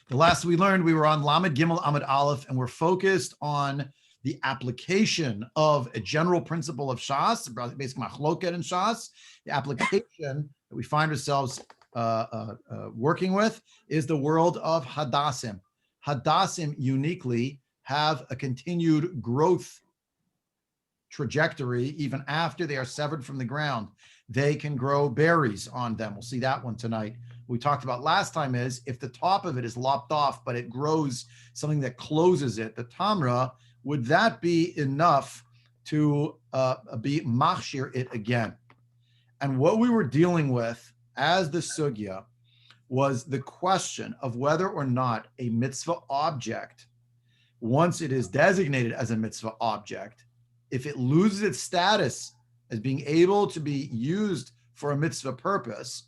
The last we learned, we were on Lamed Gimel Amud Aleph, and we're focused on the application of a general principle of Shas, basically Machloket and Shas. The application that we find ourselves working with is the world of Hadasim. Hadasim uniquely have a continued growth trajectory even after they are severed from the ground. They can grow berries on them. We'll see that one tonight. We talked about last time is if the top of it is lopped off, but it grows something that closes it, the tamra, would that be enough to be machshir it again? And what we were dealing with as the sugya was the question of whether or not a mitzvah object, once it is designated as a mitzvah object, if it loses its status as being able to be used for a mitzvah purpose,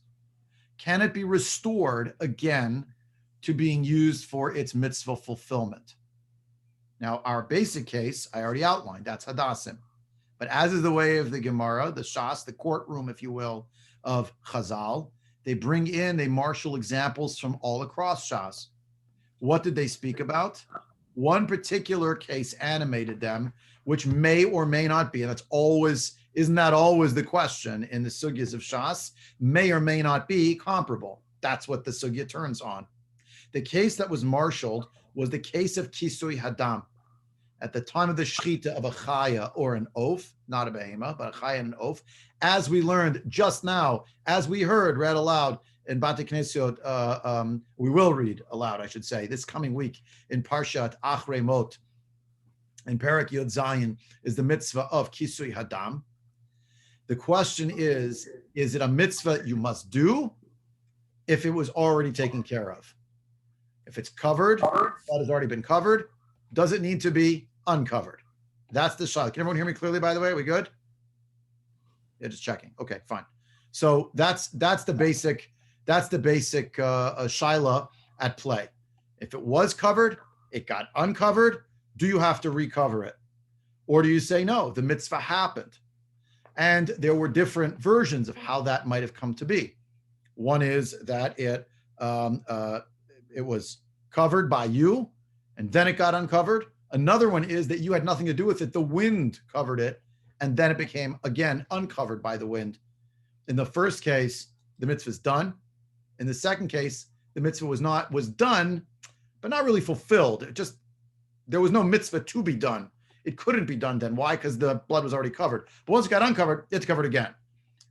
can it be restored again to being used for its mitzvah fulfillment? Now, our basic case, I already outlined, that's Hadassim. But as is the way of the Gemara, the Shas, the courtroom, if you will, of Chazal, they marshal examples from all across Shas. What did they speak about? One particular case animated them, which may or may not be, and isn't that always the question in the sugyas of Shas, may or may not be comparable. That's what the sugya turns on. The case that was marshaled was the case of Kisui Hadam. At the time of the shechita of a chaya or an oaf, not a behema, but a chaya and an oaf, as we learned just now, as we heard read aloud in Bate Knesiot, we will read aloud, I should say, this coming week in Parshat Achrei Mot, in Perek Yod Zayin, is the mitzvah of Kisui Hadam. The question is it a mitzvah you must do if it was already taken care of? If it's covered, that has already been covered, does it need to be uncovered? That's the shayla. Can everyone hear me clearly, by the way? Are we good? Yeah, just checking. Okay, fine. So that's the basic shayla at play. If it was covered, it got uncovered, do you have to recover it? Or do you say, no, the mitzvah happened? And there were different versions of how that might have come to be. One is that it was covered by you, and then it got uncovered. Another one is that you had nothing to do with it. The wind covered it, and then it became, again, uncovered by the wind. In the first case, the mitzvah is done. In the second case, the mitzvah was done, but not really fulfilled. There was no mitzvah to be done. It couldn't be done then. Why? Because the blood was already covered. But once it got uncovered, it's covered again.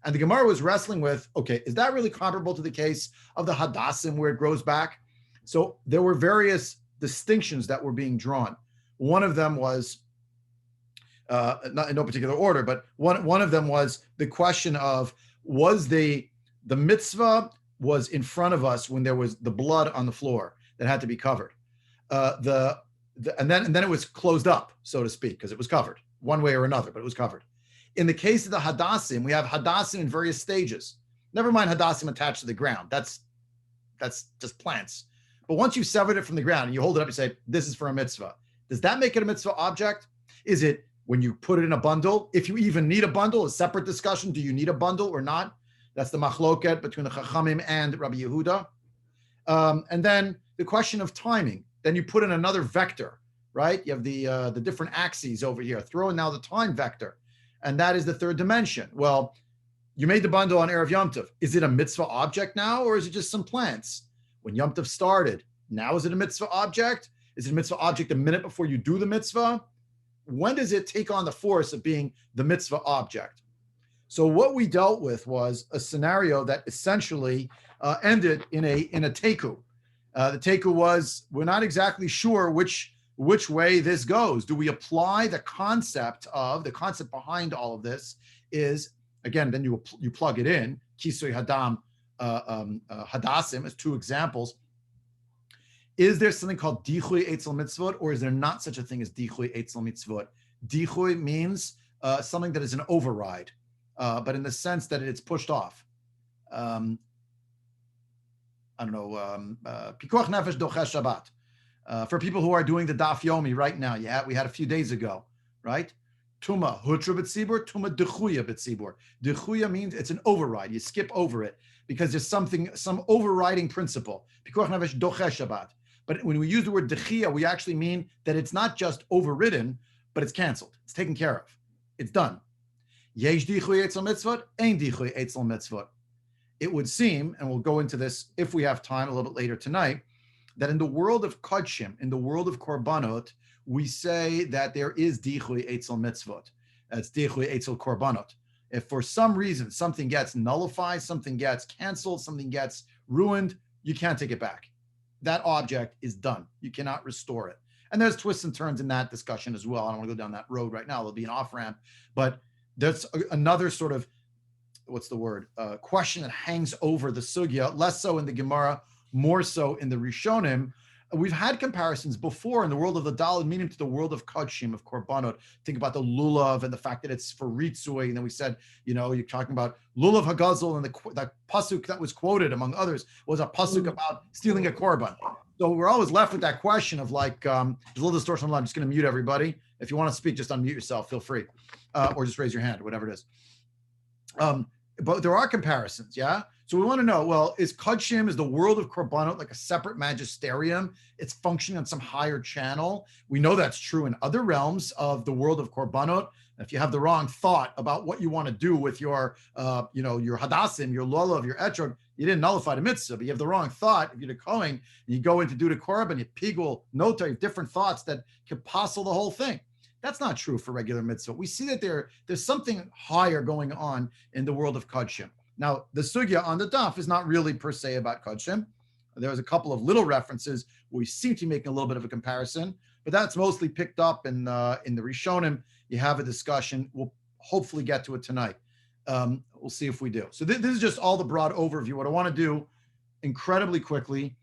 And the Gemara was wrestling with, okay, is that really comparable to the case of the Hadassim where it grows back? So there were various distinctions that were being drawn. One of them was, not in no particular order, but one of them was the question of, was the mitzvah was in front of us when there was the blood on the floor that had to be covered. And then it was closed up, so to speak, because it was covered one way or another, but it was covered. In the case of the Hadassim, we have Hadassim in various stages. Never mind Hadassim attached to the ground. That's just plants. But once you've severed it from the ground and you hold it up and say, this is for a mitzvah, does that make it a mitzvah object? Is it when you put it in a bundle? If you even need a bundle, a separate discussion, do you need a bundle or not? That's the machloket between the Chachamim and Rabbi Yehuda. And then the question of timing. Then you put in another vector, right? You have the different axes over here. Throw in now the time vector. And that is the third dimension. Well, you made the bundle on Erev Yom Tov. Is it a mitzvah object now, or is it just some plants? When Yom Tov started, now is it a mitzvah object? Is it a mitzvah object a minute before you do the mitzvah? When does it take on the force of being the mitzvah object? So what we dealt with was a scenario that essentially ended in a teku. The teku was, we're not exactly sure which way this goes. Do we apply the concept behind all of this is, again, then you plug it in, Kisui Hadam, Hadassim as two examples. Is there something called Dichui Etzel Mitzvot, or is there not such a thing as Dichui Etzel Mitzvot? Dichui means something that is an override, but in the sense that it's pushed off. Pikuach Nefesh Dochesh Shabbat. For people who are doing the Daf Yomi right now, we had a few days ago, right? Tuma Hutra B'tzibur, Tuma Dechuya B'tzibur. Dechuya means it's an override. You skip over it because there's some overriding principle. Pikuach Nefesh Dochesh Shabbat. But when we use the word Dechia, we actually mean that it's not just overridden, but it's canceled. It's taken care of. It's done. Yesh Dichui Etzel Mitzvot, Ein Dichui Etzel Mitzvot. It would seem, and we'll go into this if we have time a little bit later tonight, that in the world of Kodshim, in the world of Korbanot, we say that there is Dichui Etzel Mitzvot. That's Dichui Etzel Korbanot. If for some reason something gets nullified, something gets canceled, something gets ruined, you can't take it back. That object is done. You cannot restore it. And there's twists and turns in that discussion as well. I don't want to go down that road right now. There'll be an off-ramp. But there's another sort of, question that hangs over the sugya, less so in the Gemara, more so in the Rishonim. We've had comparisons before in the world of the Daled, meaning to the world of Kodshim, of Korbanot. Think about the Lulav and the fact that it's for Ritzui. And then we said, you're talking about Lulav Hagazel, and the pasuk that was quoted, among others, was a pasuk about stealing a korban. So we're always left with that question of there's a little distortion. I'm just going to mute everybody. If you want to speak, just unmute yourself. Feel free. Or just raise your hand, or whatever it is. But there are comparisons, yeah? So we want to know, is Kodshim, is the world of Korbanot like a separate magisterium? It's functioning on some higher channel. We know that's true in other realms of the world of Korbanot. If you have the wrong thought about what you want to do with your Hadasim, your Lulav, your Etrog, you didn't nullify the mitzvah, but you have the wrong thought. If you're the Kohen, and you go in to do the Korban, you pigul, nota, you have different thoughts that could passel the whole thing. That's not true for regular mitzvah. We see that there's something higher going on in the world of Kodshim. Now, the sugya on the daf is not really per se about Kodshim. There's a couple of little references where we seem to be making a little bit of a comparison, but that's mostly picked up in the Rishonim. You have a discussion. We'll hopefully get to it tonight. We'll see if we do. So this is just all the broad overview. What I want to do incredibly quickly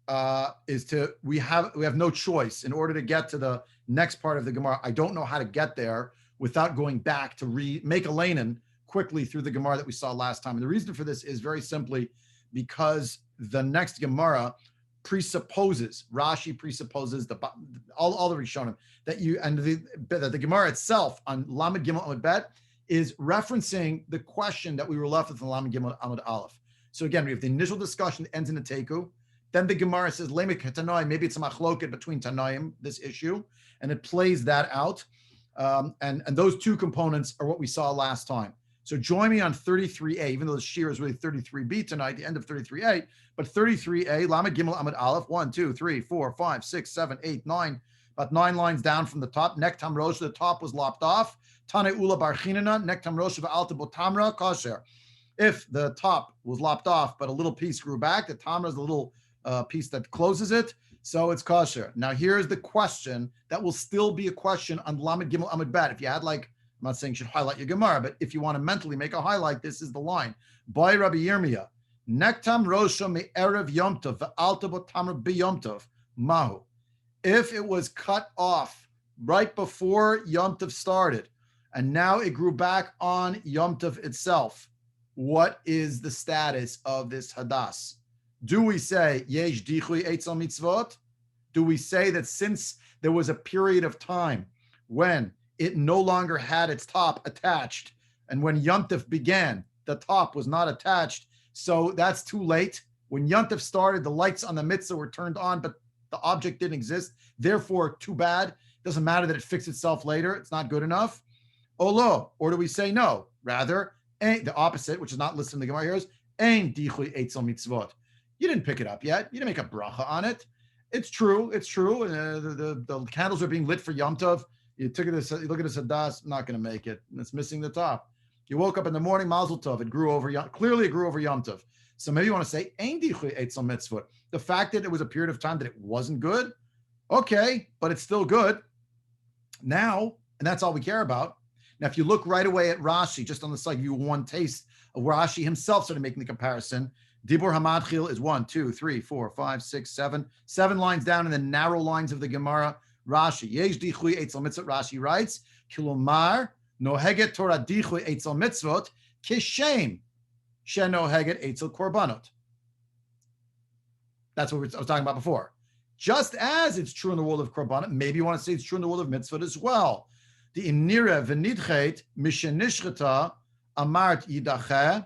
we have no choice in order to get to the next part of the Gemara. I don't know how to get there without going back to make a lanin quickly through the Gemara that we saw last time. And the reason for this is very simply because the next Gemara Rashi presupposes all the Rishonim that the Gemara itself on Lamed Gimel Amud Bet is referencing the question that we were left with in Lamed Gimel Amud Aleph. So again, we have the initial discussion that ends in a teku. Then the Gemara says, maybe it's a machloket between Tanaim, this issue, and it plays that out. And those two components are what we saw last time. So join me on 33a, even though the shir is really 33b tonight, the end of 33a, but 33a, Lamed Gimel Amud Aleph, 1, 2, 3, 4, 5, 6, 7, 8, 9, about 9 lines down from the top. Nektam Rosh, the top was lopped off. Tane Ula Bar Chinana, Nektam Rosh Alta Botamra, Kasher. If the top was lopped off, but a little piece grew back, the Tamra is a little piece that closes it, so it's kosher. Now here's the question that will still be a question on Lamed Gimel Amud Bet. If you had I'm not saying you should highlight your Gemara, but if you want to mentally make a highlight, this is the line. By Rabbi Yirmiyah, Nektam Rosha me Erev Yom Tov ve'alta bo tamra b'Yom Tov mahu. If it was cut off right before Yom Tov started, and now it grew back on Yom Tov itself, what is the status of this Hadas? Do we say, Yesh Dichui Etzel Mitzvot? Do we say that since there was a period of time when it no longer had its top attached, and when Yom Tov began, the top was not attached, so that's too late? When Yom Tov started, the lights on the mitzvah were turned on, but the object didn't exist. Therefore, too bad. Doesn't matter that it fixed itself later. It's not good enough. Olo, or do we say no? Rather, the opposite, which is not listed in the Gemara here, is Ein Dichui Etzel Mitzvot. You didn't pick it up yet. You didn't make a bracha on it. It's true. It's true. The candles are being lit for Yom Tov. You look at this Hadas, not going to make it. It's missing the top. You woke up in the morning, Mazel Tov. It grew over. Clearly, it grew over Yom Tov. So maybe you want to say Ein Dichui Etzel Mitzvot. The fact that it was a period of time that it wasn't good, okay, but it's still good now, and that's all we care about. Now, if you look right away at Rashi, just on the side, you one taste of Rashi himself started making the comparison. Dibur Hamadchil is 1, 2, 3, 4, 5, 6, 7. 7 lines down in the narrow lines of the Gemara. Rashi, Yesh Dichui Etzel Mitzvot, Rashi writes, Kilomar, Noheget Torah Dichui Etzel Mitzvot, Kishem, Shenoheget Etzel Korbanot. That's what I was talking about before. Just as it's true in the world of Korbanot, maybe you want to say it's true in the world of Mitzvot as well. The Imnira V'nidchet, Mishenishcheta, Amart Yidacheh,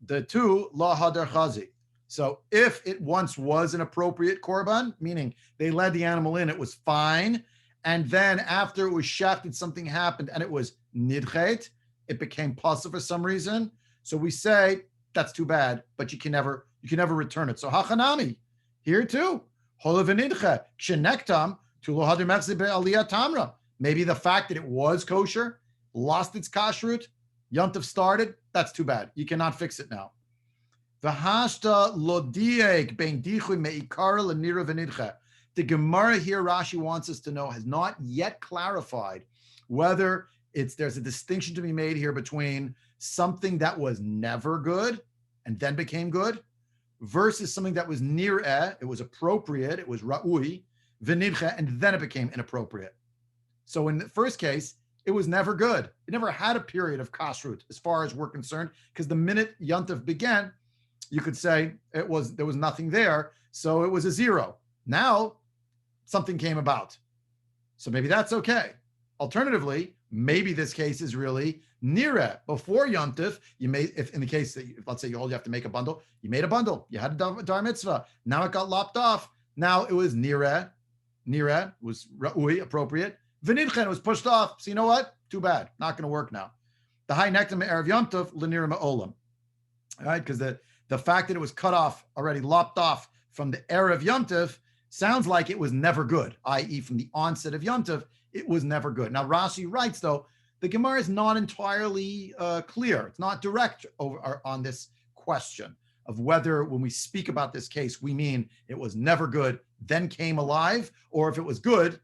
the two La Hadar Chazi. So if it once was an appropriate korban, meaning they led the animal in, it was fine. And then after it was shafted, something happened and it was nidchet, it became pasa for some reason. So we say that's too bad, but you can never return it. So hachanami, here too. Maybe the fact that it was kosher, lost its kashrut, Yontif started, that's too bad. You cannot fix it now. The Gemara here, Rashi wants us to know, has not yet clarified whether there's a distinction to be made here between something that was never good and then became good versus something that was nir'eh, it was appropriate, it was ra'ui, v'nidche, and then it became inappropriate. So in the first case, it was never good. It never had a period of kashrut as far as we're concerned, because the minute Yontif began, you could say there was nothing there, so it was a zero. Now, something came about. So maybe that's okay. Alternatively, maybe this case is really nireh. Before Yontif, you made, if in the case that, let's say you have to make a bundle, you made a bundle, you had a dar mitzvah, now it got lopped off. Now it was nireh was ra'ui, appropriate. V'nidchen was pushed off. So you know what? Too bad. Not going to work now. The high nektam erev Yontif, l'nireh ma'olam. All right, because the fact that it was cut off, already lopped off from the erev Yontif, sounds like it was never good, i.e. from the onset of Yontif, it was never good. Now Rashi writes, though, the Gemara is not entirely clear. It's not direct on this question of whether when we speak about this case, we mean it was never good, then came alive, or if it was good,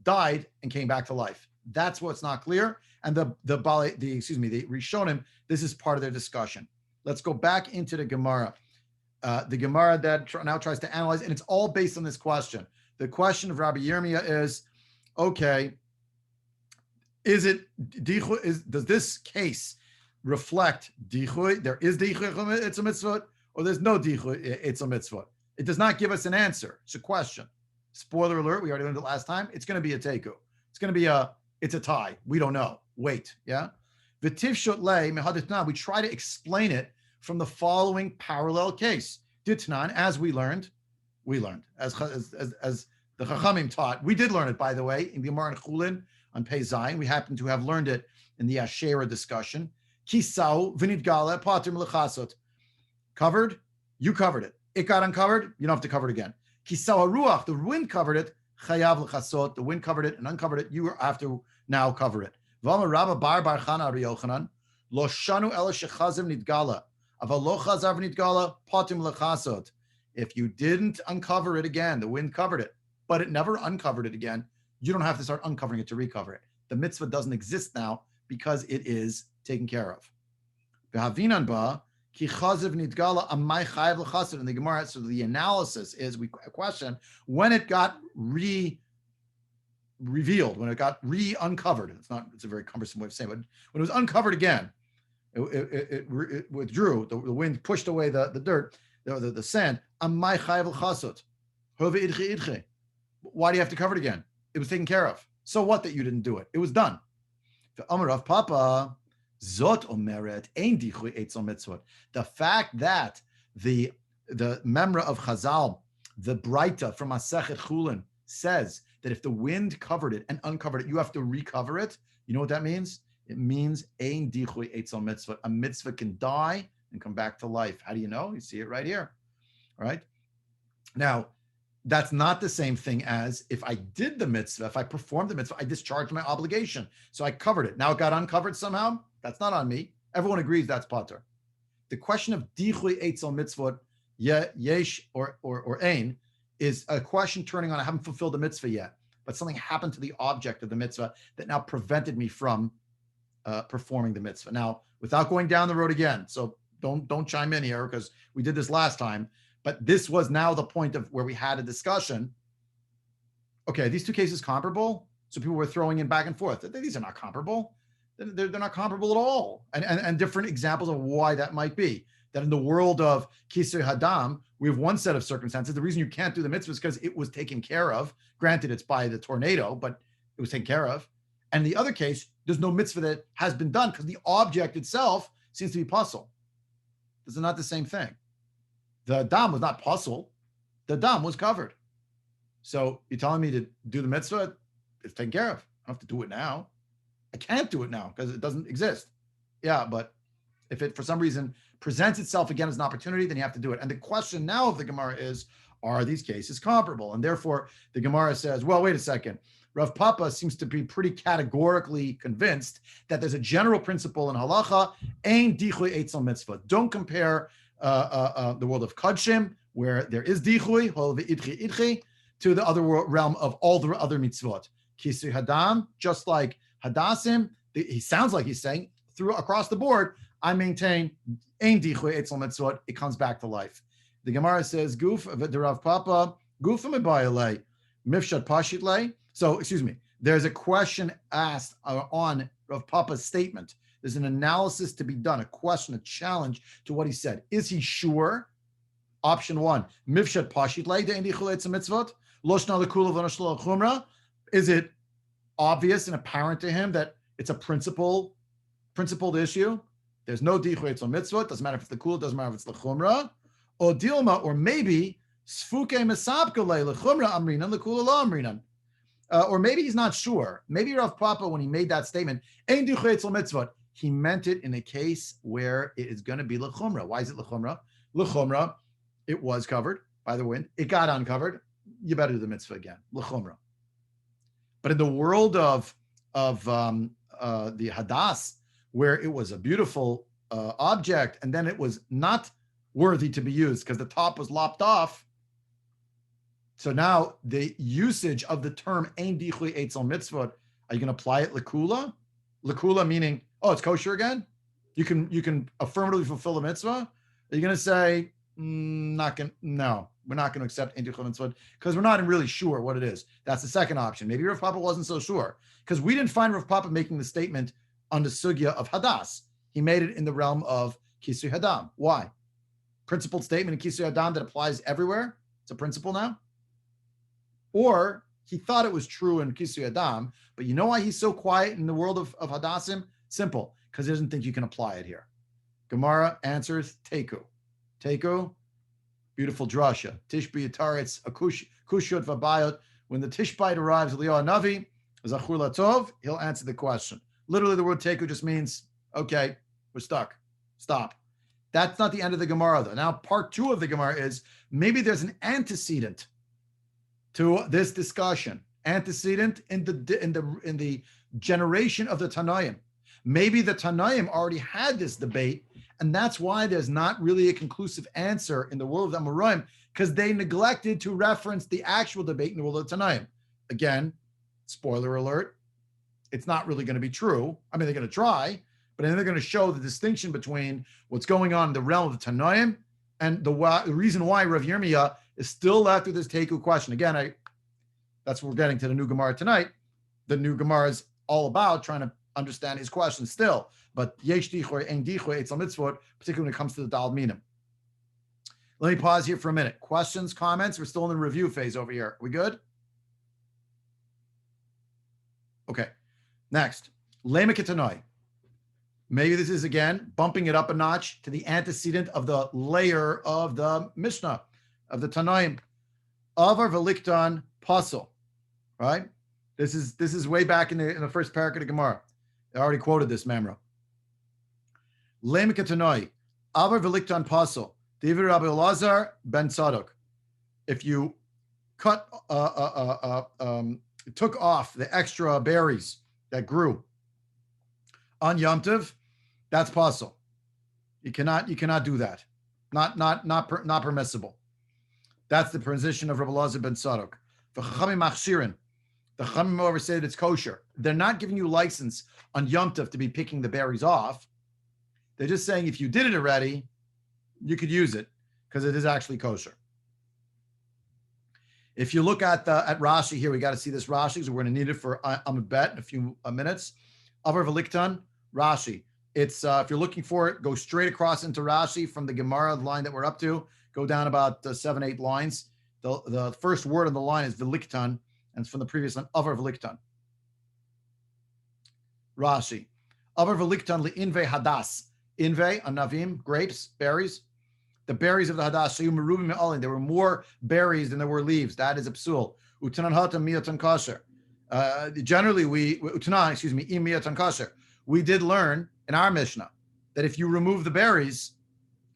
died and came back to life. That's what's not clear. And the Rishonim, this is part of their discussion. Let's go back into the Gemara. The Gemara that now tries to analyze, and it's all based on this question. The question of Rabbi Yirmiyah is, okay, does this case reflect Dichui? There is Dichui, it's a mitzvot, or there's no Dichui, it's a mitzvot. It does not give us an answer. It's a question. Spoiler alert, we already learned it last time. It's going to be a teiku. It's going to be it's a tie. We don't know. Wait, yeah? V'tiv shotlei mehaditnan, we try to explain it from the following parallel case. Ditnan, as we learned, as the Chachamim taught. We did learn it, by the way, in Gemara and Chulin on Pei Zayin. We happen to have learned it in the Asherah discussion. Kisau v'nidgala pater melechasot. Covered, you covered it. It got uncovered, you don't have to cover it again. Kisau haruach, the wind covered it. Chayav lechasot, the wind covered it and uncovered it. You have to now cover it. V'amar Rabba bar chana Rabbi Yochanan lo shanu ela shechazim nidgala. If you didn't uncover it again, the wind covered it, but it never uncovered it again, you don't have to start uncovering it to recover it. The mitzvah doesn't exist now because it is taken care of. And the Gemara, so the analysis is, we question, when it got revealed, when it got uncovered, it's a very cumbersome way of saying it, but when it was uncovered again, it withdrew. The wind pushed away the dirt, the sand. Why do you have to cover it again? It was taken care of. So what that you didn't do it? It was done. The Amar of Papa Zot Omeret Ein Dichui Etzel Mitzvot. The fact that the memra of Chazal, the Breita from Masechet Chulin, says that if the wind covered it and uncovered it, you have to recover it. You know what that means? It means ein dichui etzel mitzvah. A mitzvah can die and come back to life. How do you know? You see it right here. All right. Now, that's not the same thing as if I did the mitzvah, if I performed the mitzvah, I discharged my obligation. So I covered it. Now it got uncovered somehow. That's not on me. Everyone agrees that's pater. The question of dichui etzel mitzvot, yesh or ein, is a question turning on, I haven't fulfilled the mitzvah yet, but something happened to the object of the mitzvah that now prevented me from performing the mitzvah. Now, without going down the road again, so don't chime in here because we did this last time, but this was now the point of where we had a discussion. Okay, these two cases comparable? So people were throwing in back and forth. These are not comparable. They're not comparable at all. And different examples of why that might be. That in the world of Kisei Hadam, we have one set of circumstances. The reason you can't do the mitzvah is because it was taken care of. Granted, it's by the tornado, but it was taken care of. And in the other case, there's no mitzvah that has been done because the object itself seems to be puzzle. This is not the same thing. The dam was not puzzle. The dam was covered. So you're telling me to do the mitzvah? It's taken care of. I don't have to do it now. I can't do it now because it doesn't exist. Yeah, but if it for some reason presents itself again as an opportunity, then you have to do it. And the question now of the Gemara is, are these cases comparable? And therefore, the Gemara says, well, wait a second. Rav Papa seems to be pretty categorically convinced that there's a general principle in halacha, ein dichui etzel mitzvah. Don't compare the world of Kadshim, where there is dichui, to the other realm of all the other mitzvot. Kisui hadam, just like hadasim, he sounds like he's saying, across the board, I maintain ein dichui etzel mitzvot, it comes back to life. The Gemara says, Guf the Rav Papa, Gufim ebayale, mifshat pashitle. So, excuse me, there's a question asked on Rav Papa's statement. There's an analysis to be done, a question, a challenge to what he said. Is he sure? Option one, mifshat pashitle de ein dichui etzel mitzvot, loshna lekula v'noshla chumra. Is it obvious and apparent to him that it's a principled issue? There's no dichui etzel mitzvot. Doesn't matter if it's the kula, doesn't matter if it's the chumra. Or dilma, or maybe sfuke mesapka le chumra amrinan lekula la amrinan. Or maybe he's not sure. Maybe Rav Papa, when he made that statement, ein dichui etzel mitzvot, he meant it in a case where it is going to be lechumra. Why is it lechumra? Lechumra, it was covered by the wind. It got uncovered. You better do the mitzvah again. Lechumra. But in the world of the Hadas, where it was a beautiful object, and then it was not worthy to be used because the top was lopped off. So now the usage of the term ein dichui etzel mitzvot, are you going to apply it lekula? Lekula meaning, oh, it's kosher again? You can affirmatively fulfill the mitzvah? Are you going to say, no, we're not going to accept ein dichui mitzvot because we're not really sure what it is? That's the second option. Maybe Rav Papa wasn't so sure because we didn't find Rav Papa making the statement on the sugya of Hadas. He made it in the realm of Kisui Hadam. Why? Principled statement in Kisui Hadam that applies everywhere. It's a principle now. Or he thought it was true in Kisui Hadam, but you know why he's so quiet in the world of Hadassim? Simple, because he doesn't think you can apply it here. Gemara answers Teku. Teku, beautiful drasha. Tishbi Yataretz Kushut Vabayot. When the Tishbite arrives, Eliyahu Navi, Zachur Latov, he'll answer the question. Literally, the word Teku just means, okay, we're stuck. Stop. That's not the end of the Gemara, though. Now, part two of the Gemara is maybe there's an antecedent to this discussion. Antecedent in the generation of the Tanaim. Maybe the Tanaim already had this debate, and that's why there's not really a conclusive answer in the world of the Amoraim, because they neglected to reference the actual debate in the world of the Tanaim. Again, spoiler alert, it's not really going to be true. I mean, they're going to try, but then they're going to show the distinction between what's going on in the realm of the Tanaim and the reason why Rav Yirmiyah is still left with this Teku question. Again, that's what we're getting to the new Gemara tonight. The new Gemara is all about trying to understand his question still. But Yesh Dichui, Ein Dichui, Etzel Mitzvot, particularly when it comes to the Dal Minim. Let me pause here for a minute. Questions, comments? We're still in the review phase over here. Are we good? Okay. Next. Lema Ketanoi. Maybe this is, again, bumping it up a notch to the antecedent of the layer of the Mishnah, of the Tanaim. Avar Veliktan Pasul. Right? This is way back in the first parak of the Gemara. I already quoted this memra. Lema Ketanoi. Avar Veliktan Pasul. David Rabbi Elazar ben Tzadok. If you took off the extra berries that grew on Yom Tov, that's pasul. You cannot do that. Not permissible. That's the position of Rabbi Elazar ben Tzadok. For Chachamim machshirin, the Chachamim over said it's kosher. They're not giving you license on Yom Tov to be picking the berries off. They're just saying if you did it already, you could use it because it is actually kosher. If you look at Rashi here, we got to see this Rashi because we're going to need it for Amabet in a few minutes. Avar Veliktan, Rashi. It's if you're looking for it, go straight across into Rashi from the Gemara line that we're up to. Go down about 7-8 lines. The first word on the line is Veliktan, and it's from the previous line, Avar Veliktan. Rashi. Avar Veliktan li'inve hadas. Inve, anavim, grapes, berries. the berries of the Hadas. There were more berries than there were leaves. That is a psul. Utanan hata miyatan kasher. Generally, we did learn in our Mishnah that if you remove the berries,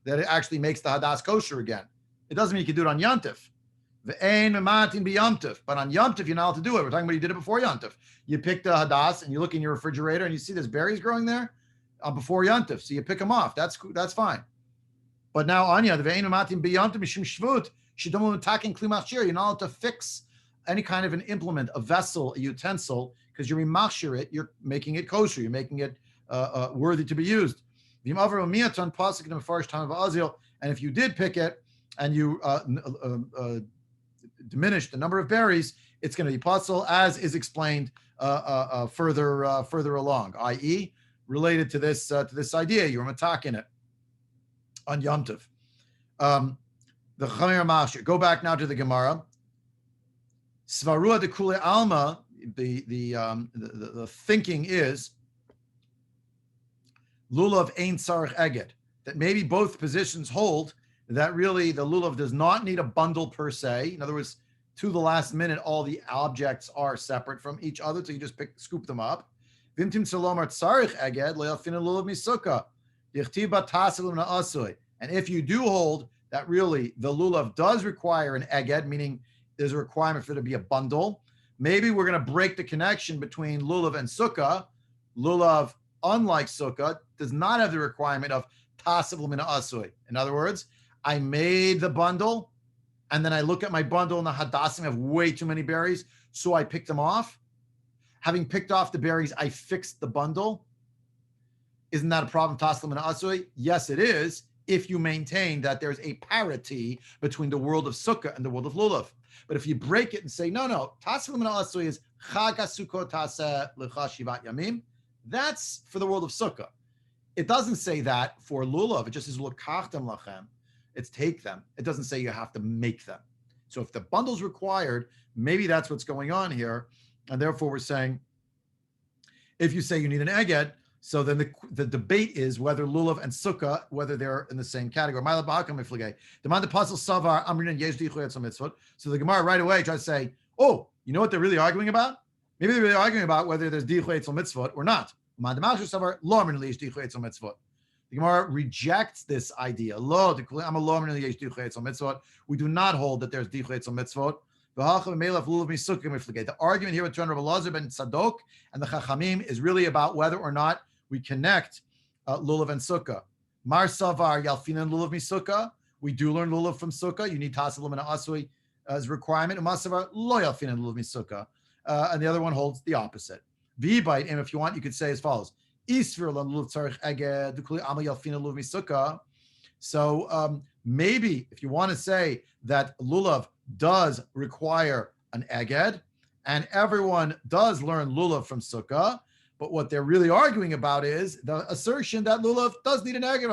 that it actually makes the Hadas kosher again. It doesn't mean you can do it on Yantif. But on Yantif, you're not allowed to do it. We're talking about you did it before Yantif. You pick the Hadas and you look in your refrigerator and you see there's berries growing there before Yantif. So you pick them off. That's fine. But now Anya, the ve'ein matim biyantim mishum shvut, shidomim taking klimachshir. You're not allowed to fix any kind of an implement, a vessel, a utensil, because you're remachshir it. You're making it kosher. You're making it worthy to be used. And if you did pick it and you diminish the number of berries, it's going to be puzzle, as is explained further along, i.e., related to this idea. You're mataking it on Yom Tov. The Chamer Mashir. Go back now to the Gemara. Svarua de Kule Alma. The thinking is lulav ein sarich eged, that maybe both positions hold that really the lulav does not need a bundle per se. In other words, to the last minute, all the objects are separate from each other, so you just scoop them up. Vimtim salomar sarich eged le'alfina lulav misukka. And if you do hold that really the lulav does require an eged, meaning there's a requirement for it to be a bundle, maybe we're going to break the connection between lulav and sukkah. Lulav, unlike sukkah, does not have the requirement of tasavul min asui. In other words, I made the bundle, and then I look at my bundle and the hadasim have way too many berries, so I picked them off. Having picked off the berries, I fixed the bundle. Isn't that a problem, taslim and asui? Yes, it is, if you maintain that there's a parity between the world of sukkah and the world of lulav. But if you break it and say, no, taslim and asui is chag sukkot taseh lecha shivat yamim, that's for the world of sukkah. It doesn't say that for lulav. It just says lokachtem lachem. It's take them. It doesn't say you have to make them. So if the bundle's required, maybe that's what's going on here. And therefore we're saying, if you say you need an eged, so then the debate is whether lulav and sukkah, whether they're in the same category. So the Gemara right away tries to say, oh, you know what they're really arguing about? Maybe they're really arguing about whether there's Dichui Etzel Mitzvot or not. The Gemara rejects this idea. We do not hold that there's Dichui Etzel Mitzvot. The argument here with Rabbi Elazar ben Tzadok and the Chachamim is really about whether or not we connect lulav and sukkah. Mar savar yalfinan lulav misukah. We do learn lulav from sukkah. You need tasalim and asui as requirement. Mar savar lo yalfinan lulav misukah. And the other one holds the opposite. V'bite, and if you want, you could say as follows: Isfir lan lulav tzarich eged dukli amal yalfinan lulav misukah. So maybe if you want to say that lulav does require an eged, and everyone does learn lulav from sukkah, but what they're really arguing about is the assertion that lulav does need an eged.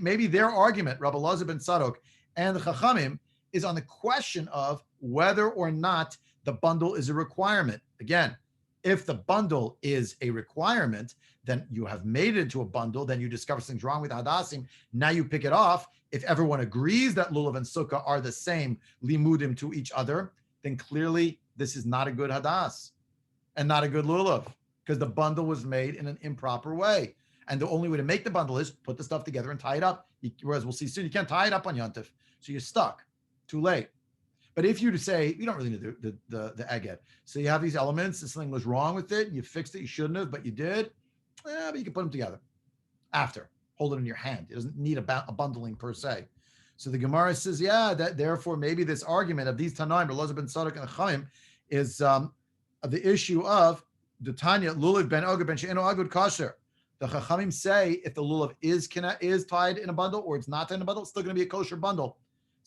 Maybe their argument, Rabbi Elazar ben Tzadok and the Chachamim, is on the question of whether or not the bundle is a requirement. Again, if the bundle is a requirement, then you have made it into a bundle, then you discover things wrong with Hadasim, now you pick it off. If everyone agrees that lulav and sukkah are the same limudim to each other, then clearly this is not a good hadas and not a good lulav, because the bundle was made in an improper way. And the only way to make the bundle is put the stuff together and tie it up. Whereas we'll see soon, you can't tie it up on Yontif, so you're stuck. Too late. But if you say, you don't really need the eged, so you have these elements, and something was wrong with it, and you fixed it, you shouldn't have, but you did, but you can put them together after. Hold it in your hand. It doesn't need a bundling per se. So the Gemara says, that therefore maybe this argument of these Tanaim, Elazar ben Tzadok and Chaim, is the issue of the Tanya lulav ben ogud ben she'eno agud kasher. The Chachamim say if the lulav is tied in a bundle or it's not tied in a bundle, it's still going to be a kosher bundle,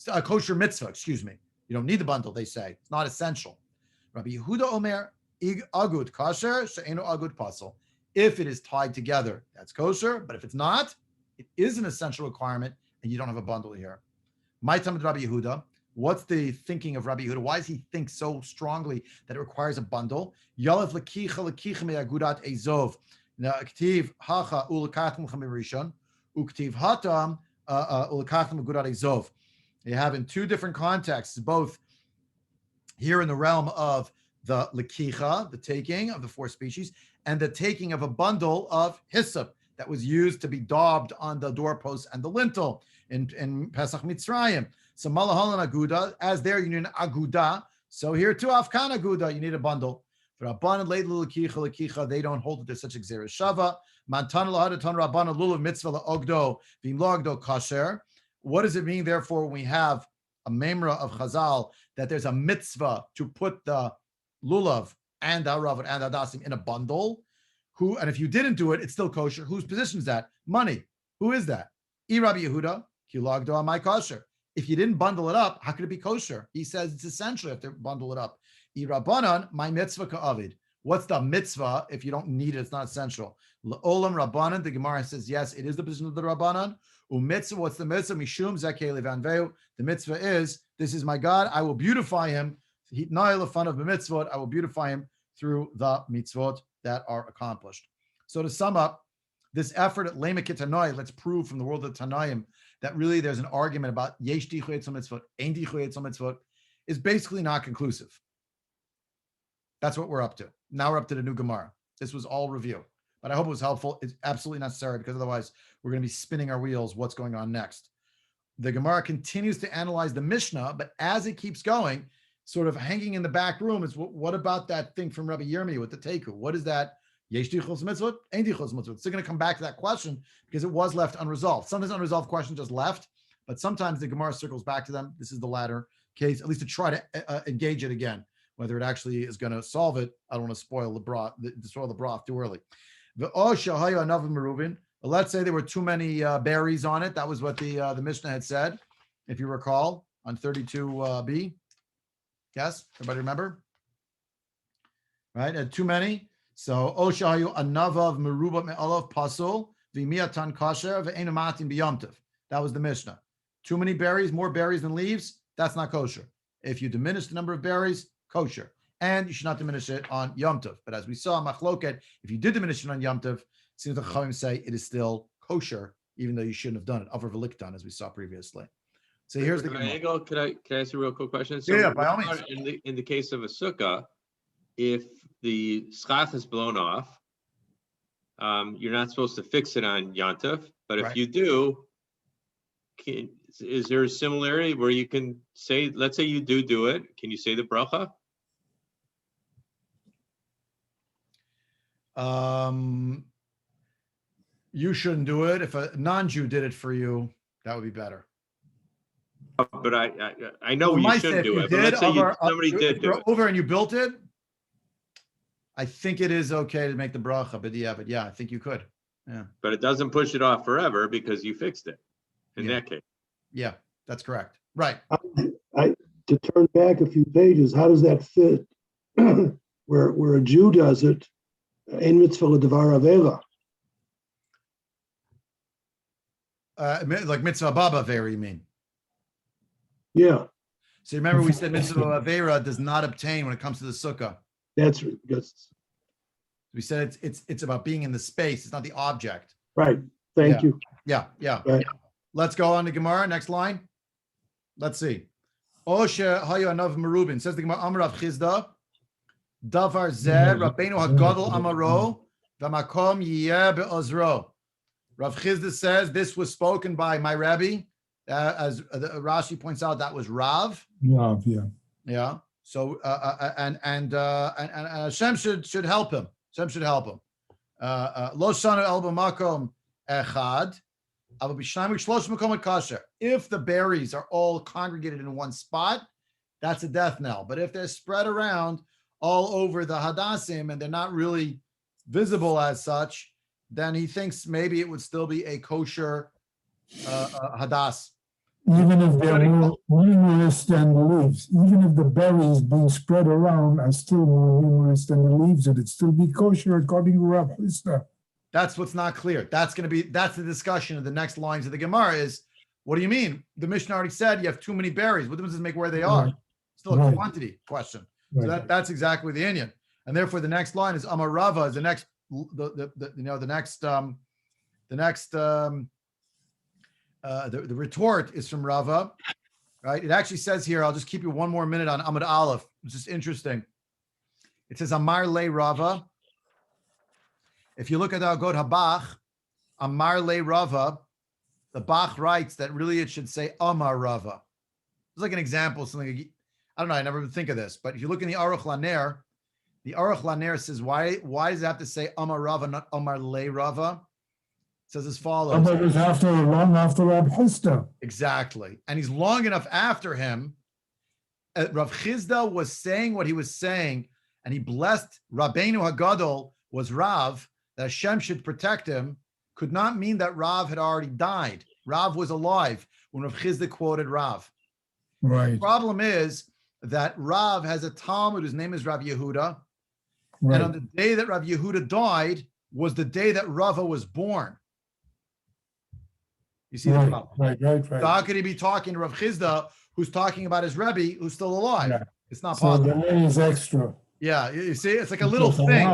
a kosher mitzvah. Excuse me. You don't need the bundle. They say it's not essential. Rabbi Yehuda Omer agud kasher she'eno agud pasel. If it is tied together, that's kosher. But if it's not, it is an essential requirement, and you don't have a bundle here. My time with Rabbi Yehuda. What's the thinking of Rabbi Yehuda? Why does he think so strongly that it requires a bundle? Yalev lekicha lekicha me'agudat ezov. Now, aktiv hacha ulakatum chamirishon uktiv hatam ulakachim agudad zov. You have in two different contexts, both here in the realm of the lekicha, the taking of the four species, and the taking of a bundle of hyssop that was used to be daubed on the doorposts and the lintel in Pesach Mitzrayim. So malahalan aguda, as there you need an aguda. So here too, afkan aguda, you need a bundle. For Rabbanan late lekicha, they don't hold it to such a xeris shava. Mantan lahadatan Rabbanan lulav mitzvah laogdo v'im loagdo kasher. What does it mean, therefore, when we have a memra of Chazal that there's a mitzvah to put the lulav and the harav and the hadasim in a bundle? Who, and if you didn't do it, it's still kosher. Whose position is that? Money. Who is that? Rabbi Yehuda, ki lagdo amai kosher. If you didn't bundle it up, how could it be kosher? He says it's essential you have to bundle it up. Rabbanan, my mitzvah ka'avid. What's the mitzvah if you don't need it? It's not essential. Olam Rabbanan, the Gemara says, yes, it is the position of the Rabbanan. Umitzvah, what's the mitzvah? Mishum zakei levanveu. The mitzvah is, this is my God, I will beautify him. Fun of the mitzvot, I will beautify him through the mitzvot that are accomplished. So to sum up, this effort at Lema Kitanoi, let's prove from the world of Tanaim that really there's an argument about Yesh Dichui Etzel Mitzvot, Ein Dichui Etzel Mitzvot, is basically not conclusive. That's what we're up to. Now we're up to the new Gemara. This was all review, but I hope it was helpful. It's absolutely necessary because otherwise we're going to be spinning our wheels. What's going on next? The Gemara continues to analyze the Mishnah, but as it keeps going, sort of hanging in the back room is what about that thing from Rabbi Yirmiyah with the Teku? What is that? Yesh Dichos Mitzvot, Ein Dichos Mitzvot. Still going to come back to that question because it was left unresolved. Sometimes unresolved questions just left, but sometimes the Gemara circles back to them. This is the latter case, at least to try to engage it again. Whether it actually is going to solve it, I don't want to spoil the broth too early. Let's say there were too many berries on it. That was what the Mishnah had said, if you recall, on 32b. Yes, everybody remember? Right, too many. So Oshayu anavav meruba me'alav pasul v'miatan kasher ve'enumatim biyomtiv. That was the Mishnah. Too many berries, more berries than leaves. That's not kosher. If you diminish the number of berries, kosher, and you should not diminish it on Yom Tov. But as we saw, Machloket, if you did diminish it on Yom Tov, it seems the Chachamim say it is still kosher, even though you shouldn't have done it. Avar v'liktan, as we saw previously. So here's the. Can I ask you a real quick question? So yeah, by all means. In the case of a sukkah, if the schach is blown off, you're not supposed to fix it on Yom Tov. But if you do, is there a similarity where you can say, let's say you do it, can you say the bracha? You shouldn't do it. If a non-Jew did it for you, that would be better. But I know you shouldn't do it. But let's say somebody did do it. Over and you built it, I think it is okay to make the bracha. But yeah, I think you could. Yeah. But it doesn't push it off forever because you fixed it. In that case. Yeah, that's correct. Right. To turn back a few pages, how does that fit where a Jew does it? Ein mitzvah l'davar avera. Like mitzvah baba avera, you mean? Yeah. So remember we said mitzvah avera does not obtain when it comes to the sukkah. That's we said it's about being in the space. It's not the object. Right. Thank you. Yeah. Right. Let's go on to Gemara. Next line. Let's see. Oshe hayu anav merubin, says the Gemara. Amar Rav Chizda, davar zeh Rabbeinu hagadol amaro v'makom yiyeh be'ozro. Rav Chizda says this was spoken by my Rebbe, as Rashi points out. That was Rav. Rav, yeah. Yeah. So and Hashem should help him. Hashem should help him. Lo shanu el b'makom echad. If the berries are all congregated in one spot, that's a death knell. But if they're spread around all over the Hadasim and they're not really visible as such, then he thinks maybe it would still be a kosher Hadas. Even if they're more numerous than the leaves, even if the berries being spread around are still more numerous than the leaves, would it still be kosher according to Rav Chizda? That's what's not clear. That's the discussion of the next lines of the Gemara is, what do you mean? The Mishnah already said you have too many berries. What difference does it make where they are? Still a quantity question. So that's exactly the Inyan. And therefore the next line is Amar Rava is the next the retort is from Rava, right? It actually says here, I'll just keep you one more minute on Amud Aleph, which is interesting. It says Amar Le Rava. If you look at the Agod Habach, Amar Le Rava, the Bach writes that really it should say Amar Rava. It's like an example, something, I don't know, I never would think of this, but if you look in the Aruch Laner, the Aruch Laner says, why does it have to say Amar Rava, not Amar Le Rava? It says as follows. But it was long after Rab Chisda. Exactly. And he's long enough after him. Rav Chisda was saying what he was saying, and he blessed Rabbeinu Hagadol was Rav, that Hashem should protect him, could not mean that Rav had already died. Rav was alive when Rav Chisda quoted Rav. Right. The problem is that Rav has a Talmud whose name is Rav Yehuda. Right. And on the day that Rav Yehuda died was the day that Rava was born. You see the problem? Right. So how could he be talking to Rav Chisda, who's talking about his Rebbe, who's still alive? Yeah. It's not So possible. the name is extra. Yeah, you see, it's like a little thing.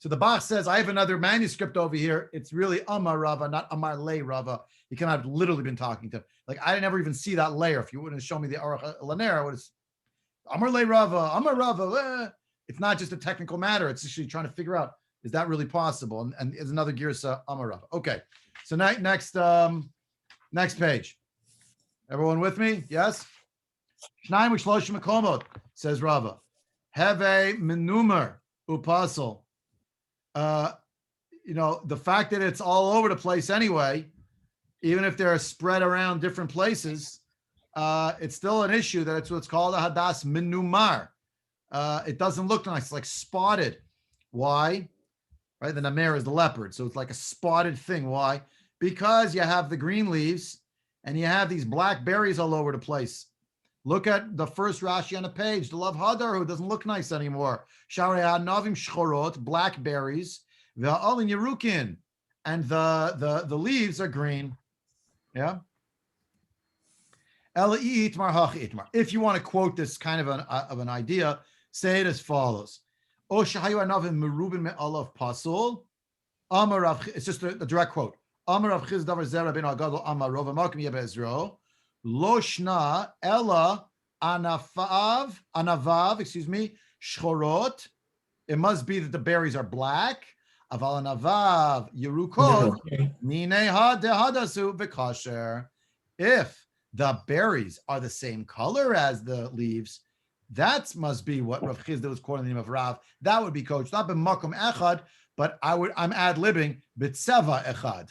So the Bach says, I have another manuscript over here. It's really Amar Rava, not Amar Le Rava. He can have literally been talking to him. Like, I never even see that layer. If you wouldn't have shown me the Aruch Laner, I would have Amar Le Rava, Amar Rava. It's not just a technical matter. It's actually trying to figure out, is that really possible? And there's another Girsa Amar Rava. Okay, so next page. Everyone with me? Yes? Shnayim Shloshim Makomot, says Rava. Heve menumer upasel. The fact that it's all over the place anyway, even if they're spread around different places, it's still an issue that it's what's called a Hadas menumar. It doesn't look nice. It's like spotted. Why? Right? The namer is the leopard. So it's like a spotted thing. Why? Because you have the green leaves and you have these black berries all over the place. Look at the first Rashi on the page, the Love Hadar, who doesn't look nice anymore. Sharei Novim Shchorot, blackberries, Ve'alin Yerukin, and the leaves are green. Yeah. Ela Itmar Hach Itmar. If you want to quote this kind of an idea, say it as follows: O Shahayu Novim Merubin Me'alav Pasul. Amar Rav. It's just a direct quote. Amar Rav Chiz Davar Zera Ben Agadol Amar Rova Makim Yebezro. Loshna Ella Anavav, Shchorot. It must be that the berries are black. Aval Anavav Yerukot Mineha Dehadasu Vikasher. If the berries are the same color as the leaves, that must be what Rav Chisda was quoting the name of Rav. That would be coached, not b'makom echad, but I'm ad-libbing b'tseva echad.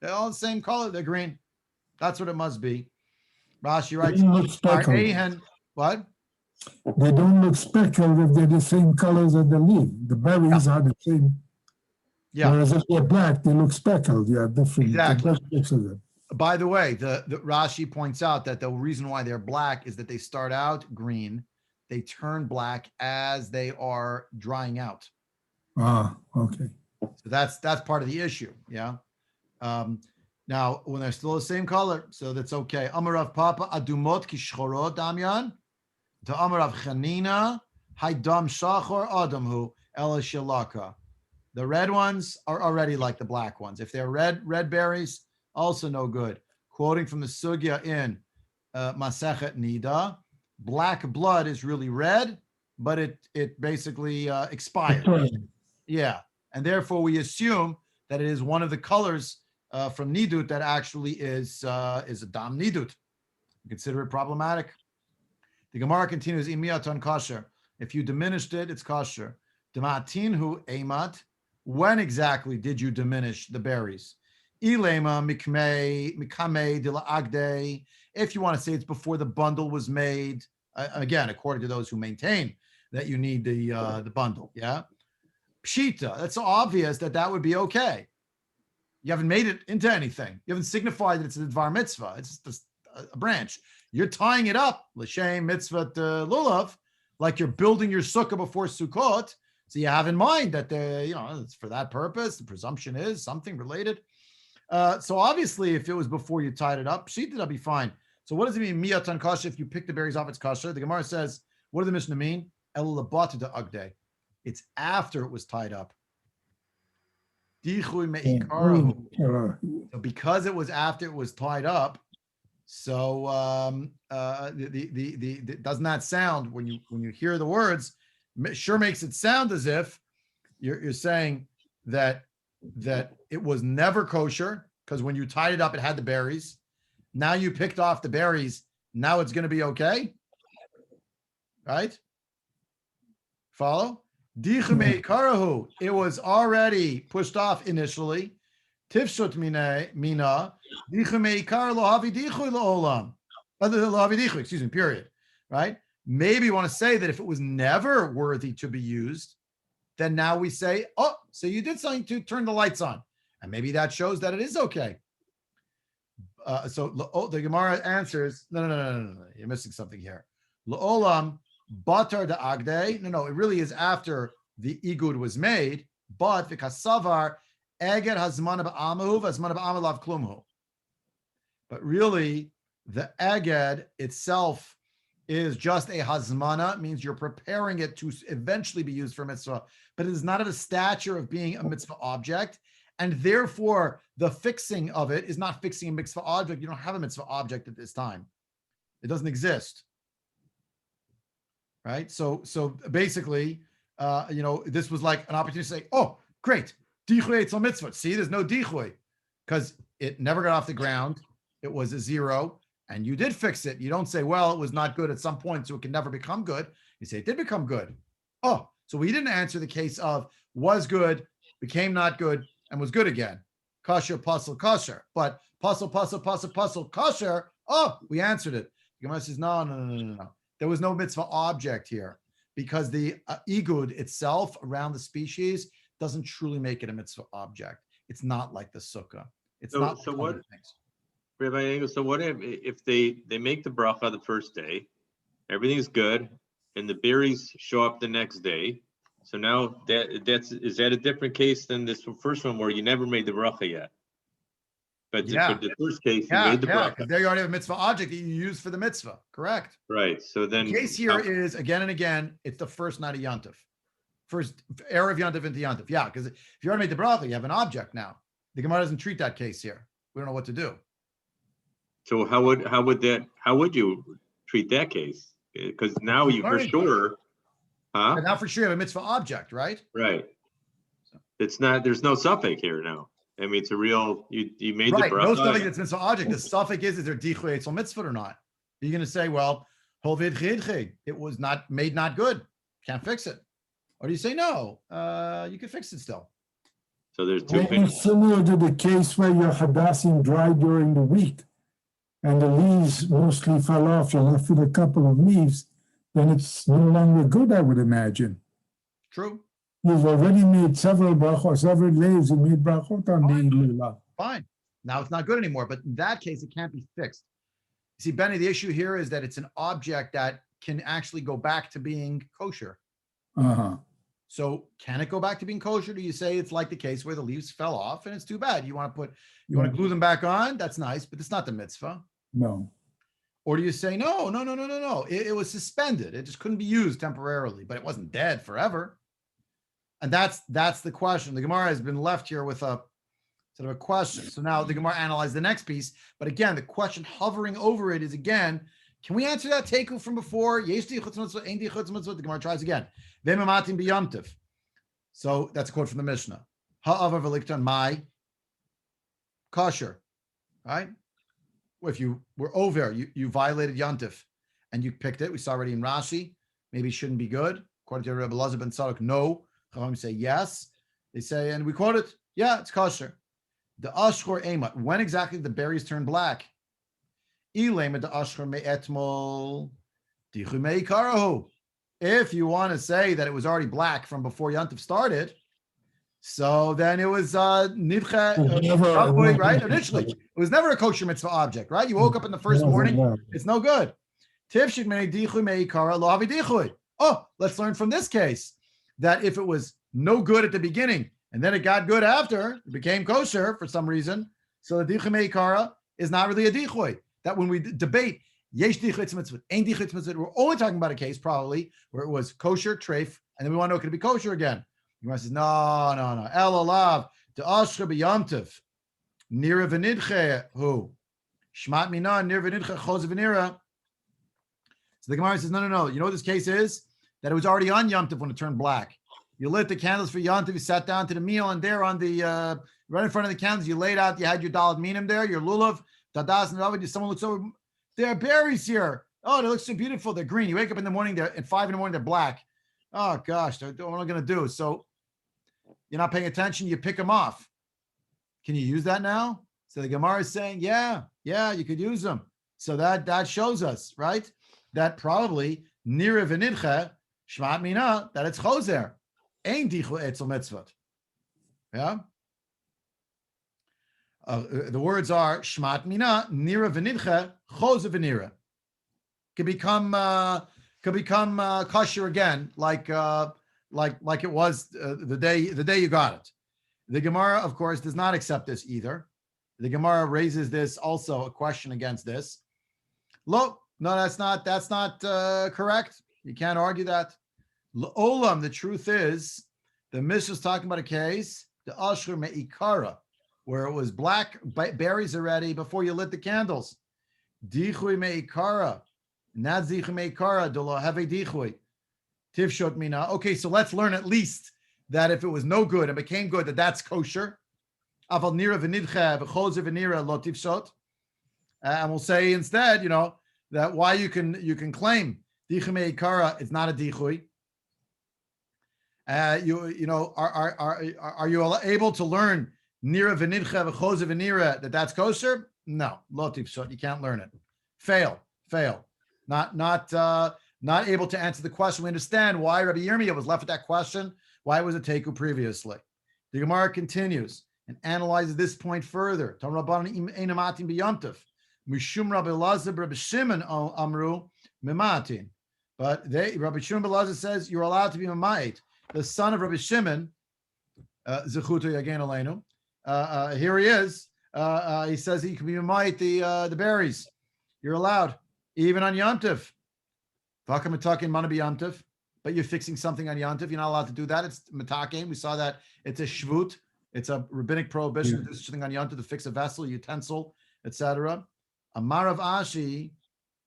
They're all the same color, they're green. That's what it must be. Rashi writes, what? They don't look speckled if they're the same colors as the leaf. The berries are the same. Yeah. Whereas if they're black, they look speckled. Yeah, different. Exactly. By the way, the Rashi points out that the reason why they're black is that they start out green, they turn black as they are drying out. Ah, okay. So that's part of the issue. Yeah. Now, when they're still the same color, so that's okay. Amarav Papa Adumot Kishchorot Damyan. To Amarav Chanina Haidam Shachor Adamhu Ela Shalaka. The red ones are already like the black ones. If they're red berries, also no good. Quoting from the Sugya in Masechet Nida, black blood is really red, but it basically expired. Yeah, and therefore we assume that it is one of the colors from Nidut that actually is a Dam Nidut. Consider it problematic. The Gemara continues, Imiyatan kasher. If you diminished it, it's kasher. Dematinhu emat. When exactly did you diminish the berries? Ilema mikame de la agde. If you want to say it's before the bundle was made, again, according to those who maintain that you need the bundle, yeah. Pshita. That's so obvious that would be okay. You haven't made it into anything. You haven't signified that it's a dvar mitzvah. It's just a branch. You're tying it up, l'shem mitzvah lulav, like you're building your sukkah before Sukkot. So you have in mind that it's for that purpose. The presumption is something related. So obviously, if it was before you tied it up, sheet that'll be fine. So what does it mean, miyatan kasher? If you pick the berries off, it's kasher. The Gemara says, what does the Mishnah mean? El labata de agde. It's after it was tied up. Dichui me'ikarahu. So because it was after it was tied up, so doesn't that sound when you hear the words, sure makes it sound as if you're saying that it was never kosher because when you tied it up, it had the berries. Now you picked off the berries. Now it's going to be okay, right? Follow? Dichume karahu. It was already pushed off initially. Tifshut mina. Dichume kar lohavi dichui laolam. Lohavi dichui. Excuse me. Period. Right? Maybe you want to say that if it was never worthy to be used, then now we say, oh, so you did something to turn the lights on, and maybe that shows that it is okay. So the Gemara answers, no, you're missing something here. Laolam. Batar de agde. No, it really is after the igud was made. But v'kasavar eged hazman ba'amahu v'hazman ba'amalav klumhu. But really, the eged itself is just a hazmana. Means you're preparing it to eventually be used for mitzvah, but it is not of a stature of being a mitzvah object, and therefore the fixing of it is not fixing a mitzvah object. You don't have a mitzvah object at this time; it doesn't exist. Right. So basically, this was like an opportunity to say, oh, great. Dichui Etzel Mitzvot. See, there's no Dichui because it never got off the ground. It was a zero and you did fix it. You don't say, well, it was not good at some point, so it can never become good. You say it did become good. Oh, so we didn't answer the case of was good, became not good, and was good again. Kosher, puzzle, kosher. But puzzle, kosher. Oh, we answered it. The Gemara says, no. There was no mitzvah object here because the igud itself around the species doesn't truly make it a mitzvah object. It's not like the sukkah. It's not. So what? Rabbi Engel, so what if they make the bracha the first day, everything's good, and the berries show up the next day? So now is that a different case than this first one where you never made the bracha yet? But for the first case, you made the bracha. Because there you already have a mitzvah object that you use for the mitzvah. Correct. Right. So then the case here is again and again, it's the first night of Yontif. First Erev Yontif into Yontif. Yeah, because if you already made the bracha, you have an object now. The Gemara doesn't treat that case here. We don't know what to do. So how would you treat that case? Because now you for sure, And now for sure you have a mitzvah object, right? Right. So. It's not. There's no suffix here now. I mean, it's a real, you made right. the bracha. No suffix that's mitzvah object. The suffix is there Dichui Etzel Mitzvot or not? You're going to say, well, it was not made not good. Can't fix it. Or do you say, no, you can fix it still? So there's two things. Similar to the case where your Hadasim dried during the week and the leaves mostly fell off, you're left with a couple of leaves, then it's no longer good, I would imagine. True. You've already made several brachot, several leaves, you made brachot on the Ilula. Fine. Now it's not good anymore, but in that case, it can't be fixed. You see, Benny, the issue here is that it's an object that can actually go back to being kosher. Uh-huh. So can it go back to being kosher? Do you say it's like the case where the leaves fell off and it's too bad? You want to glue them back on? That's nice, but it's not the mitzvah. No. Or do you say, no. It was suspended. It just couldn't be used temporarily, but it wasn't dead forever. And that's the question. The Gemara has been left here with a sort of a question. So now the Gemara analyzed the next piece. But again, the question hovering over it is again, can we answer that teku from before? The Gemara tries again. So that's a quote from the Mishnah. Ha'avar v'liktan mai kosher. Right? If you were over, you violated Yantif and you picked it. We saw already in Rashi. Maybe it shouldn't be good. According to Rebbe Elazar ben Tzadok, no. Chachamim say yes. They say, and we quote it, yeah, it's kosher. The ashchor emat. When exactly the berries turn black? Ilema the ashchor me'etmol dichu me'ikarahu. If you want to say that it was already black from before Yantif started, so then it was nivche, right? Initially, it was never a kosher mitzvah object, right? You woke up in the first morning, it's no good. Oh, let's learn from this case that if it was no good at the beginning and then it got good after, it became kosher for some reason. So the dichui meikara is not really a dichui. That when we debate yesh dichui mitzvah, ain't dichui mitzvah, we're only talking about a case probably where it was kosher treif, and then we want to know could it be kosher again. The Gemara says no. El alav To Ashra b'yamtiv, nira v'nidche hu, shmat mina nira v'nidche choz v'nira. So the Gemara says, no. You know what this case is? That it was already on Yom Tov when it turned black. You lit the candles for Yom Tov, you sat down to the meal, and there on the right in front of the candles, you laid out, you had your dalad minim there, your lulav, dadas, and David. Someone looks over, there are berries here. Oh, they look so beautiful. They're green. You wake up in the morning, they're at 5 in the morning, they're black. Oh gosh, what am I going to do? So you're not paying attention, you pick them off. Can you use that now? So the Gemara is saying, yeah, you could use them. So that shows us, right? That probably nira v'nidche shmat mina, that it's choser. Ein Dichui Etzel Mitzvot. Yeah. The words are shmat mina nira v'nidche choser v'nira. Could become kosher again, like it was the day you got it. The Gemara, of course, does not accept this either. The Gemara raises this also a question against this. Look, no, that's not correct. You can't argue that. Olam, the truth is, the Mishnah is talking about a case, the Ashur Me'ikara, where it was black berries already before you lit the candles. Dichui Me'ikara, not Dichui Me'ikara, Dolo Have Dichui. Tivshot Mina. Okay, so let's learn at least that if it was no good and became good, that's kosher. Aval Nira V'nidche V'chozer V'nira Lo Tivshot. And we'll say instead, that why you can claim Dichui Me'ikara is not a Dichui. Are you able to learn Nira v'nidcha v'chozer v'nira that's kosher? No, lo tifshot. You can't learn it. Fail. Not able to answer the question. We understand why Rabbi Yirmiyah was left with that question. Why was it teku previously? The Gemara continues and analyzes this point further. Tam Rabbanan einamatin b'yamtiv mishum Rabbi Elazar Rabbi Shimon amru mimatin. But Rabbi Shimon ben Elazar says you're allowed to be mimayit. The son of Rabbi Shimon, Zechuto Yagen Aleinu, here he is. He says he can be mimayit the berries. You're allowed, even on Yom Tov. V'akam mitakin mana b'Yom Tov, but you're fixing something on Yom Tov. You're not allowed to do that. It's mitakin. We saw that it's a shvut. It's a rabbinic prohibition to do something on Yom Tov to fix a vessel, utensil, etc. Amarav Ashi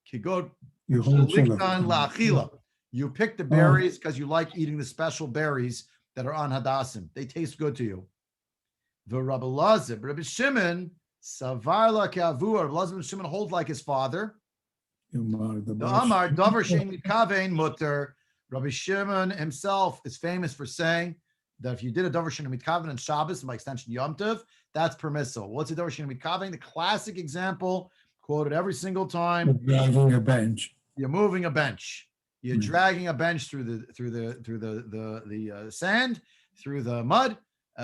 kigod likdan la'achila. You pick the berries because you like eating the special berries that are on Hadasim. They taste good to you. The Rabbi Elazar, Rabbi Shimon, Savarla Kavur, Rabbi Shimon holds like his father. The Amar, Davar Shein Kavein Mutter. Rabbi Shimon himself is famous for saying that if you did a Davar Shein Mitkaven on Shabbos, and by extension Yom Tov, that's permissible. What's a Davar Shein Mitkaven? The classic example, quoted every single time. Dragging a bench. You're moving a bench. You're dragging a bench through the sand, through the mud,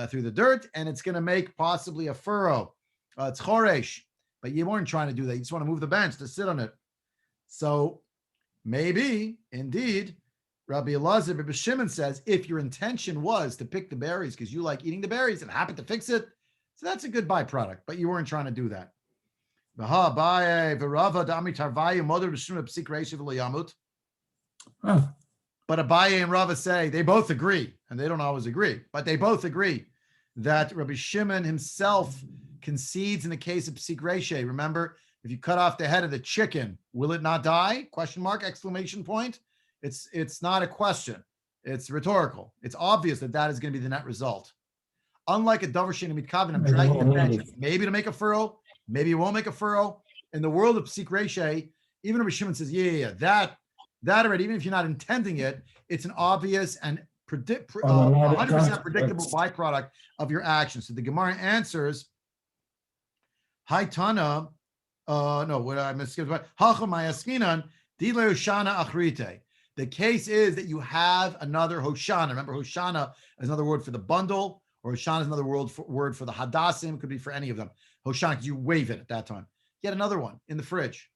through the dirt, and it's going to make possibly a furrow. It's choresh, but you weren't trying to do that. You just want to move the bench to sit on it. So maybe, indeed, Rabbi Elazar, Rabbi Shimon says, if your intention was to pick the berries because you like eating the berries and happen to fix it, so that's a good byproduct, but you weren't trying to do that. But Abaye and Rava say they both agree, and they don't always agree, but they both agree that Rabbi Shimon himself concedes in the case of Psik Reishe. Remember, if you cut off the head of the chicken, will it not die? Question mark, exclamation point. It's not a question. It's rhetorical. It's obvious that is going to be the net result. Unlike a Davar Shein Mitkaven, I'm dragging the bench, maybe to make a furrow, maybe it won't make a furrow. In the world of Psik Reishe, even Rabbi Shimon says, that already, even if you're not intending it, it's an obvious and 100% predictable byproduct of your actions. So the Gemara answers, Hi Tana, what I skipped. The case is that you have another Hoshana. Remember, Hoshana is another word for the bundle, or Hoshana is another word for the Hadasim. Could be for any of them. Hoshana, because you wave it at that time. You had another one in the fridge.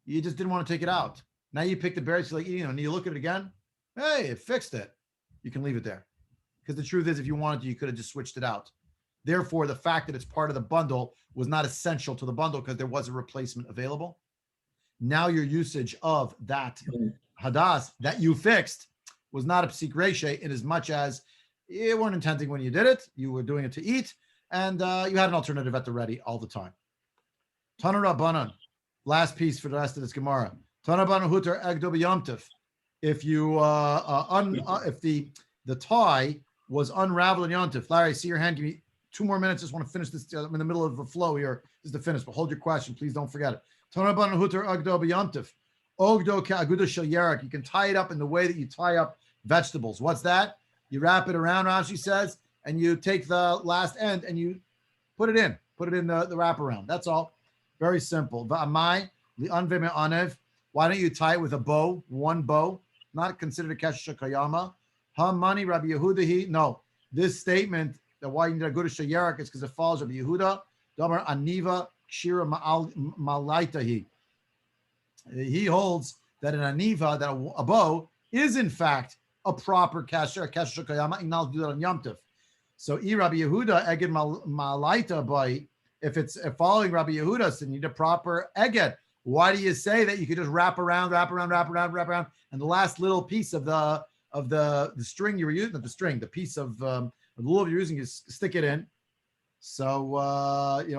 You just didn't want to take it out. Now you pick the berries, you like eating them, and you look at it again. Hey, it fixed it. You can leave it there. Because the truth is, if you wanted to, you could have just switched it out. Therefore, the fact that it's part of the bundle was not essential to the bundle because there was a replacement available. Now your usage of that Hadas that you fixed was not a Psik Reishe in as much as you weren't intending when you did it. You were doing it to eat. and you had an alternative at the ready all the time. Tana Rabbanan, last piece for the rest of this Gemara. Tana Rabbanan huter egdo b'yomtiv. If you if the tie was unraveled in yomtiv, Larry, see your hand. Give me 2 more minutes. Just want to finish this. I'm in the middle of a flow here. This is the finish, but hold your question, please. Don't forget it. Tana Rabbanan huter egdo b'yomtiv. Ogdo ka'aguda shel yerak. You can tie it up in the way that you tie up vegetables. What's that? You wrap it around, Rashi says, and you take the last end and you put it in the wraparound. That's all. Very simple. Va'amai li'anve me'anev. Why don't you tie it with a bow, one bow? Not considered a kesher shekayama. Hamani Rabbi Yehuda. No, this statement that why you need a good shayarak is because it follows Rabbi Yehuda. Damar aniva kshira malaitahi. He holds that an aniva, that a bow, is in fact a proper kesher shekayama. And I'll do that on Yom Tov. So Rabbi Yehuda eged malaita by. If it's following Rabbi Yehuda, so you need a proper eged. Why do you say that you could just wrap around, and the last little piece of the string you were using, not the string, the piece of the lulav you're using, is stick it in. So Rabbi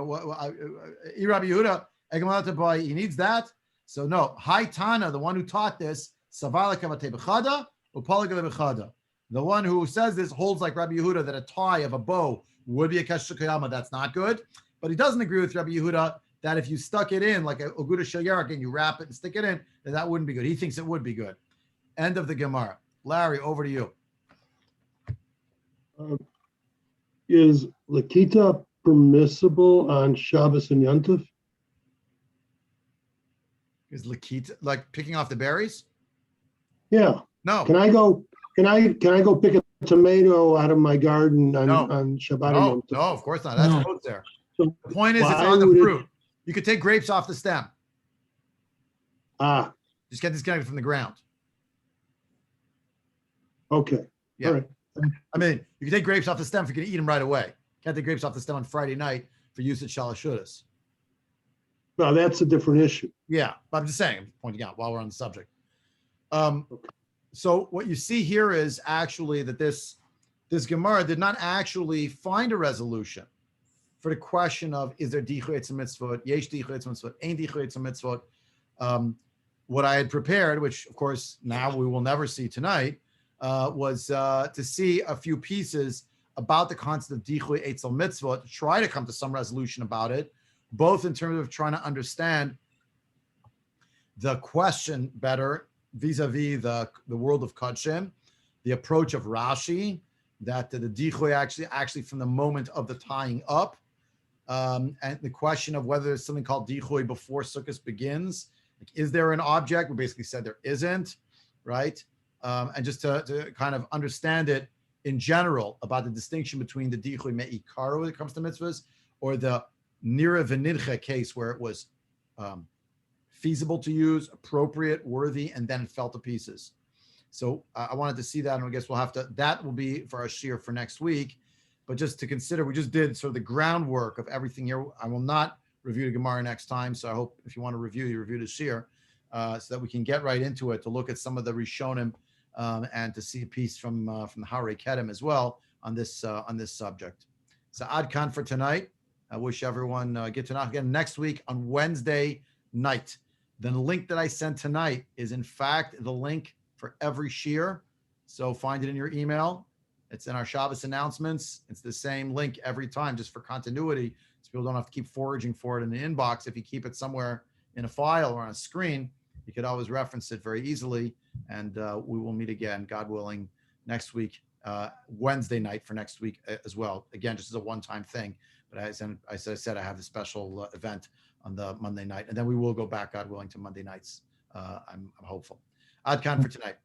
Yehuda, eged by, he needs that. So no, Hai Tana, the one who taught this, Savala Kavatei B'chada, Upalaga B'chada. The one who says this holds like Rabbi Yehuda that a tie of a bow would be a kesher kayama. That's not good. But he doesn't agree with Rabbi Yehuda that if you stuck it in like a Oguda Shayarak and you wrap it and stick it in, that wouldn't be good. He thinks it would be good. End of the Gemara. Larry, over to you. Is Lakita permissible on Shabbos and Yom Tov? Is Lakita like picking off the berries? Yeah. No. Can I go pick a tomato out of my garden on Shabbat and Yom Tov? No, of course not. That's No. fruit there. So The point is, it's why on the would fruit. You could take grapes off the stem. Ah, Just get disconnected from the ground. okay. Yeah. All right. I mean, you can take grapes off the stem if you're going to eat them right away. Can't take grapes off the stem on Friday night for use at Shalashudas. Well, that's a different issue. Yeah, but I'm just saying, I'm pointing out while we're on the subject. So what you see here is actually that this Gemara did not actually find a resolution for the question of, is there Dichui Etzel Mitzvot, Yesh Dichui Etzel Mitzvot, Ein Dichui Etzel Mitzvot. What I had prepared, which of course now we will never see tonight, was to see a few pieces about the concept of Dichui Etzel Mitzvot, to try to come to some resolution about it, both in terms of trying to understand the question better vis-a-vis the world of Kodshim, the approach of Rashi, that the Dichui actually from the moment of the tying up, and the question of whether there's something called Dichui before Sukkot begins. Like, is there an object? We basically said there isn't, right? And just to kind of understand it in general about the distinction between the Dichui Me'ikaru when it comes to mitzvahs, or the Nira V'nidche case where it was feasible to use, appropriate, worthy, and then it fell to pieces. So I wanted to see that, and I guess we'll have to, that will be for our shir for next week. But just to consider, we just did sort of the groundwork of everything here. I will not review the Gemara next time, so I hope if you want to review, you review the shir, so that we can get right into it, to look at some of the Rishonim, and to see a piece from the Harei Kedem as well on this subject. So Ad Khan for tonight. I wish everyone get to know again next week on Wednesday night. Then the link that I sent tonight is in fact the link for every shir. So find it in your email. It's in our Shabbos announcements. It's the same link every time, just for continuity, so people don't have to keep foraging for it in the inbox. If you keep it somewhere in a file or on a screen, you could always reference it very easily. And we will meet again, God willing, next week, Wednesday night for next week as well. Again, just as a one-time thing. But as I said, I have the special event on the Monday night, and then we will go back, God willing, to Monday nights. I'm hopeful. Ad Khan for tonight.